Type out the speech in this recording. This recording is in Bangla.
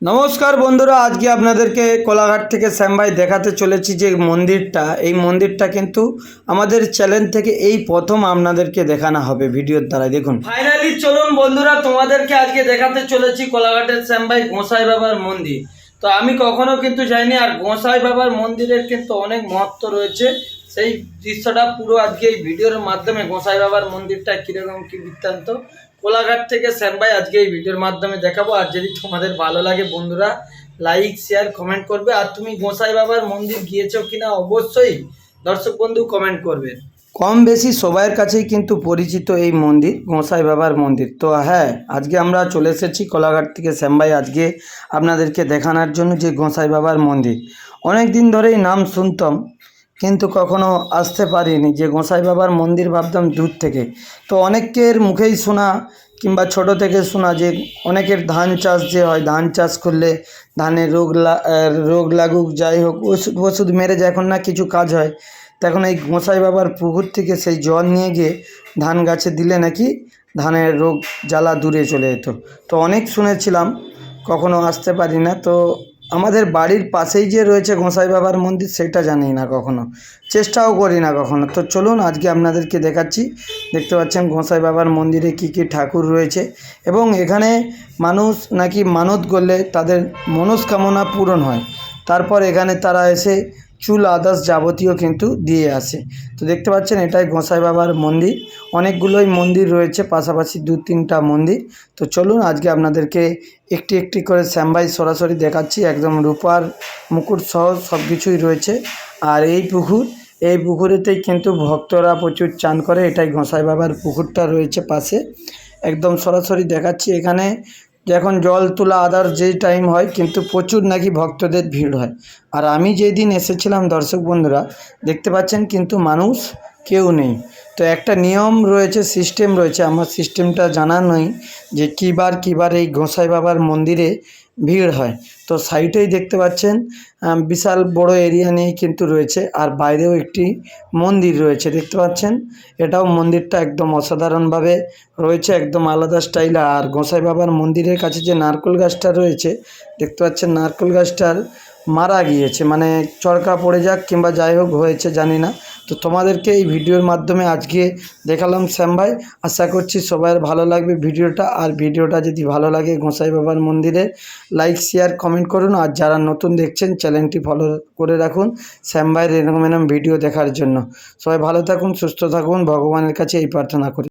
নমস্কার বন্ধুরা, আজকে আপনাদেরকে কোলাঘাট থেকে শ্যাম ভাই দেখাতে চলেছি যে মন্দিরটা, এই মন্দিরটা কিন্তু আমাদের চ্যানেল থেকে এই প্রথম আপনাদেরকে দেখানো হবে ভিডিওর দ্বারা। দেখুন ফাইনালি চলুন বন্ধুরা, তোমাদেরকে আজকে দেখাতে চলেছি কোলাঘাটের শ্যাম ভাই গোসাই বাবার মন্দির। তো আমি কখনো কিন্তু যাইনি, আর গোসাই বাবার মন্দিরের কিন্তু অনেক মহত্ব রয়েছে। সেই দৃশ্যটা পুরো আজকে এই ভিডিওর মাধ্যমে গোসাই বাবার মন্দিরটা কীরকম কী বৃত্তান্ত কোলাঘাট থেকে শ্যাম ভাই আজকে এই ভিডিওর মাধ্যমে দেখাবো। আর যদি তোমাদের ভালো লাগে বন্ধুরা লাইক শেয়ার কমেন্ট করবে। আর তুমি গোসাই বাবার মন্দির গিয়েছো কিনা অবশ্যই দর্শক বন্ধু কমেন্ট করবে। কম বেশি সবার কাছেই কিন্তু পরিচিত এই মন্দির গোসাই বাবার মন্দির। তো হ্যাঁ, আজকে আমরা চলে এসেছি কোলাঘাট থেকে শ্যাম ভাই আজকে আপনাদেরকে দেখানোর জন্য যে গোসাই বাবার মন্দির। অনেক দিন ধরেই নাম শুনতাম কিন্তু কখনো আসতে পারিনি। যে গোসাই বাবার মন্দির ভাবতাম দূর থেকে। তো অনেকের মুখেই শোনা কিংবা ছোট থেকে শোনা যে অনেকের ধান চাষ যে হয়, ধান চাষ করলে ধানে রোগ লাগুক যাই হোক ওষুধ মেরে যখন না কিছু কাজ হয়, তখন এই গোসাই বাবার পুকুর থেকে সেই জল নিয়ে গিয়ে ধান গাছে দিলে নাকি ধানের রোগ জ্বালা দূরে চলে যেত। তো অনেক শুনেছিলাম, কখনো আসতে পারি না। তো আমাদের বাড়ির পাশেই যে রয়েছে গোসাই বাবার মন্দির সেটা জানি না, কখনো চেষ্টাও করি না কখনো। তো চলুন আজকে আপনাদেরকে দেখাচ্ছি। দেখতে পাচ্ছেন গোসাই বাবার মন্দিরে কি কি ঠাকুর রয়েছে, এবং এখানে মানুষ নাকি মানত করলে তাদের মনস্কামনা পূরণ হয়। তারপর এখানে তারা এসে চুল আদার্স যাবতীয় কিন্তু দিয়ে আসে। তো দেখতে পাচ্ছেন এটাই গোসাই বাবার মন্দির। অনেকগুলোই মন্দির রয়েছে, পাশাপাশি 2-3টা মন্দির। তো চলুন আজকে আপনাদেরকে একটি একটি করে শ্যাম ভাই সরাসরি দেখাচ্ছি। একদম রূপার মুকুট সহ সব কিছুই রয়েছে। আর এই পুকুরেতেই কিন্তু ভক্তরা প্রচুর চান করে। এটাই গোসাই বাবার পুকুরটা রয়েছে পাশে, একদম সরাসরি দেখাচ্ছি। এখানে যখন জল তোলা আদার যেই টাইম হয় কিন্তু প্রচুর নাকি ভক্তদের ভিড় হয়। আর আমি যেই দিন এসেছিলাম দর্শক বন্ধুরা দেখতে পাচ্ছেন কিন্তু মানুষ কেউ নেই। তো একটা নিয়ম রয়েছে, সিস্টেম রয়েছে, আমার সিস্টেমটা জানা নই যে কী বার এই গোসাই বাবার মন্দিরে ভিড় হয়। তো সাইডেই দেখতে পাচ্ছেন বিশাল বড় এরিয়া নিয়েই কিন্তু রয়েছে। আর বাইরেও একটি মন্দির রয়েছে দেখতে পাচ্ছেন। এটাও মন্দিরটা একদম অসাধারণভাবে রয়েছে, একদম আলাদা স্টাইল। আর গোসাই বাবার মন্দিরের কাছে যে নারকেল গাছটা রয়েছে দেখতে পাচ্ছেন, নারকেল গাছটার মারা গিয়েছে, মানে চরকা পড়ে যাক কিংবা যাই হোক হয়েছে জানি না। তো তোমাদেরকে এই ভিডিওর মাধ্যমে আজকে দেখালাম শ্যাম ভাই। আশা করছি সবার ভালো লাগবে ভিডিওটা। আর ভিডিওটা যদি ভালো লাগে গোসাই বাবার মন্দিরে লাইক শেয়ার কমেন্ট করুন। আর যারা নতুন দেখছেন চ্যানেলটি ফলো করে রাখুন শ্যাম ভাইয়ের এরকম ভিডিও দেখার জন্য। সবাই ভালো থাকুন, সুস্থ থাকুন, ভগবানের কাছে এই প্রার্থনা করি।